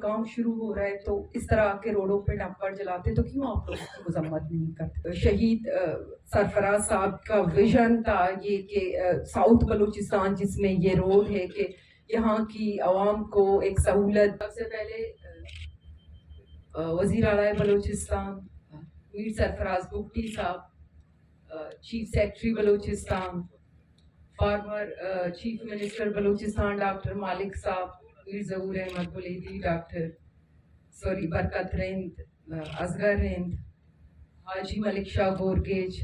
کام شروع ہو رہا ہے تو اس طرح کے روڈوں پہ ڈمپر جلاتے تو کیوں آپ لوگ اس کی مذمت نہیں کرتے؟ شہید سرفراز صاحب کا ویژن تھا یہ کہ ساؤتھ بلوچستان جس میں یہ روڈ ہے کہ یہاں کی عوام کو ایک سہولت. سب سے پہلے وزیر اعلیٰ بلوچستان میر سرفراز بگٹی صاحب، chief secretary Balochistan, former chief minister Balochistan doctor Malik صاحب، میر ظہور احمد بلیدی، ڈاکٹر برکت رند، اصغر رند، حاجی ملک شاہ گورگیج،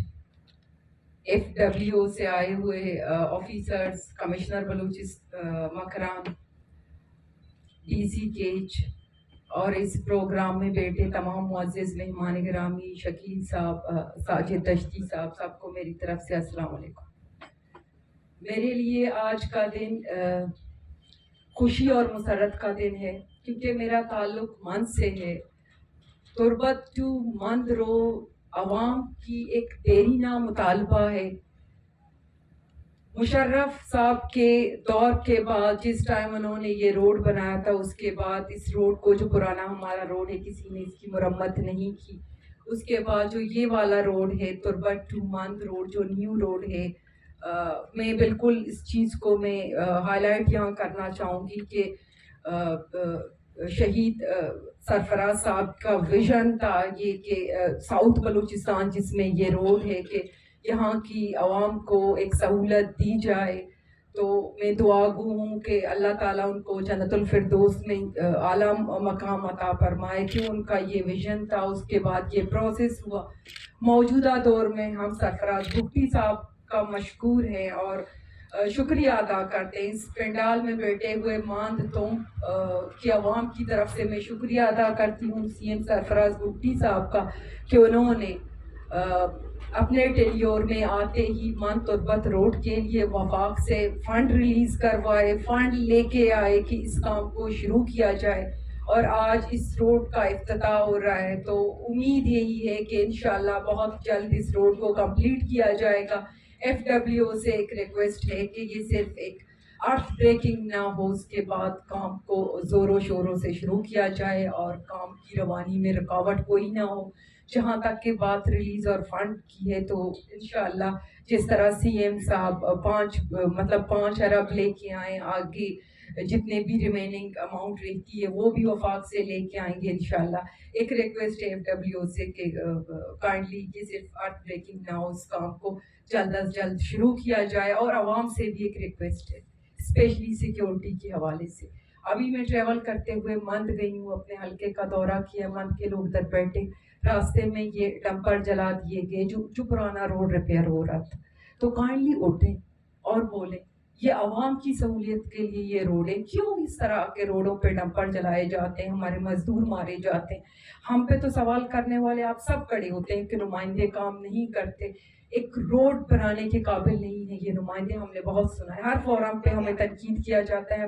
FWO سے آئے ہوئے officers, commissioner Makran, DC catch, اور اس پروگرام میں بیٹھے تمام معزز مہمان گرامی، شکیل صاحب، ساجد دشتی صاحب، سب کو میری طرف سے السلام علیکم. میرے لیے آج کا دن خوشی اور مسرت کا دن ہے کیونکہ میرا تعلق مند سے ہے. تربت ٹو مند رو عوام کی ایک دیرینہ مطالبہ ہے. مشرف صاحب کے دور کے بعد جس ٹائم انہوں نے یہ روڈ بنایا تھا اس کے بعد اس روڈ کو، جو پرانا ہمارا روڈ ہے، کسی نے اس کی مرمت نہیں کی. اس کے بعد جو یہ والا روڈ ہے تربت ٹو مند روڈ، جو نیو روڈ ہے، میں بالکل اس چیز کو میں ہائی لائٹ یہاں کرنا چاہوں گی کہ شہید سرفراز صاحب کا ویژن تھا یہ کہ ساؤتھ بلوچستان جس میں یہ روڈ ہے کہ یہاں کی عوام کو ایک سہولت دی جائے. تو میں دعا گو ہوں کہ اللہ تعالیٰ ان کو جنت الفردوس میں اعلیٰ مقام عطا فرمائے کہ ان کا یہ ویژن تھا. اس کے بعد یہ پروسیس ہوا. موجودہ دور میں ہم سرفراز بگٹی صاحب کا مشکور ہیں اور شکریہ ادا کرتے ہیں. اس پنڈال میں بیٹھے ہوئے ماند توم کی عوام کی طرف سے میں شکریہ ادا کرتی ہوں CM سرفراز بگٹی صاحب کا کہ انہوں نے اپنے ٹینیور میں آتے ہی مند تربت روڈ کے لیے وفاق سے فنڈ ریلیز کروائے، فنڈ لے کے آئے کہ اس کام کو شروع کیا جائے اور آج اس روڈ کا افتتاح ہو رہا ہے. تو امید یہی ہے کہ انشاءاللہ بہت جلد اس روڈ کو کمپلیٹ کیا جائے گا. FWO سے ایک ریکویسٹ ہے کہ یہ صرف ایک ارتھ بریکنگ نہ ہو، اس کے بعد کام کو زوروں شوروں سے شروع کیا جائے اور کام کی روانی میں رکاوٹ کوئی نہ ہو. جہاں تک کہ بات ریلیز اور فنڈ کی ہے تو انشاءاللہ جس طرح CM صاحب 5 ارب لے کے آئیں، آگے جتنے بھی ریمیننگ اماؤنٹ رہتی ہے وہ بھی وفاق سے لے کے آئیں گے انشاءاللہ. ایک ریکویسٹ ہے FWO سے کہ کائنڈلی یہ صرف ارتھ بریکنگ نہ ہو، اس کام کو جلد از جلد شروع کیا جائے. اور عوام سے بھی ایک ریکویسٹ ہے اسپیشلی سیکیورٹی کے حوالے سے. ابھی میں ٹریول کرتے ہوئے مند گئی ہوں، اپنے حلقے کا دورہ کیا. مند کے لوگ ادھر بیٹھے، راستے میں یہ ڈمپر جلا دیے گئے جو پرانا روڈ ریپیئر ہو رہا تھا. تو کائنڈلی اٹھیں اور بولیں یہ عوام کی سہولیت کے لیے یہ روڈ ہے. کیوں اس طرح کے روڈوں پہ ڈمپر جلائے جاتے ہیں، ہمارے مزدور مارے جاتے ہیں؟ ہم پہ تو سوال کرنے والے آپ سب کھڑے ہوتے ہیں کہ نمائندے کام نہیں کرتے، ایک روڈ بنانے کے قابل نہیں ہے یہ نمائندے. ہم نے بہت سنا ہے، ہر فورم پہ ہمیں تنقید کیا جاتا ہے،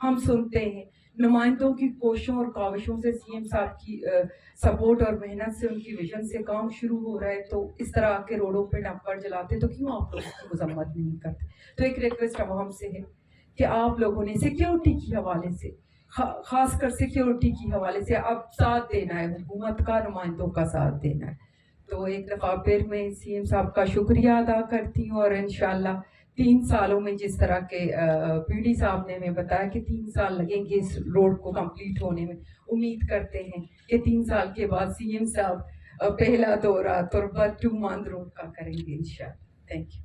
ہم سنتے ہیں. نمائندوں کی کوششوں اور کاوشوں سے CM صاحب کی سپورٹ اور محنت سے، ان کی ویژن سے کام شروع ہو رہا ہے. تو اس طرح کے روڈوں پہ ڈمپر جلاتے تو کیوں آپ لوگ اس کی مذمت نہیں کرتے؟ تو ایک ریکویسٹ عوام سے ہے کہ آپ لوگوں نے سیکیورٹی کے حوالے سے، خاص کر سیکیورٹی کے حوالے سے اب ساتھ دینا ہے، حکومت کا، نمائندوں کا ساتھ دینا ہے. تو ایک دفعہ پھر میں CM صاحب کا شکریہ ادا کرتی ہوں اور انشاءاللہ 3 سالوں میں، جس طرح کے PD صاحب نے ہمیں بتایا کہ 3 سال لگیں گے اس روڈ کو کمپلیٹ ہونے میں، امید کرتے ہیں کہ 3 سال کے بعد CM صاحب پہلا دورہ تربت ٹو مند روڈ کا کریں گے انشاءاللہ. Thank you.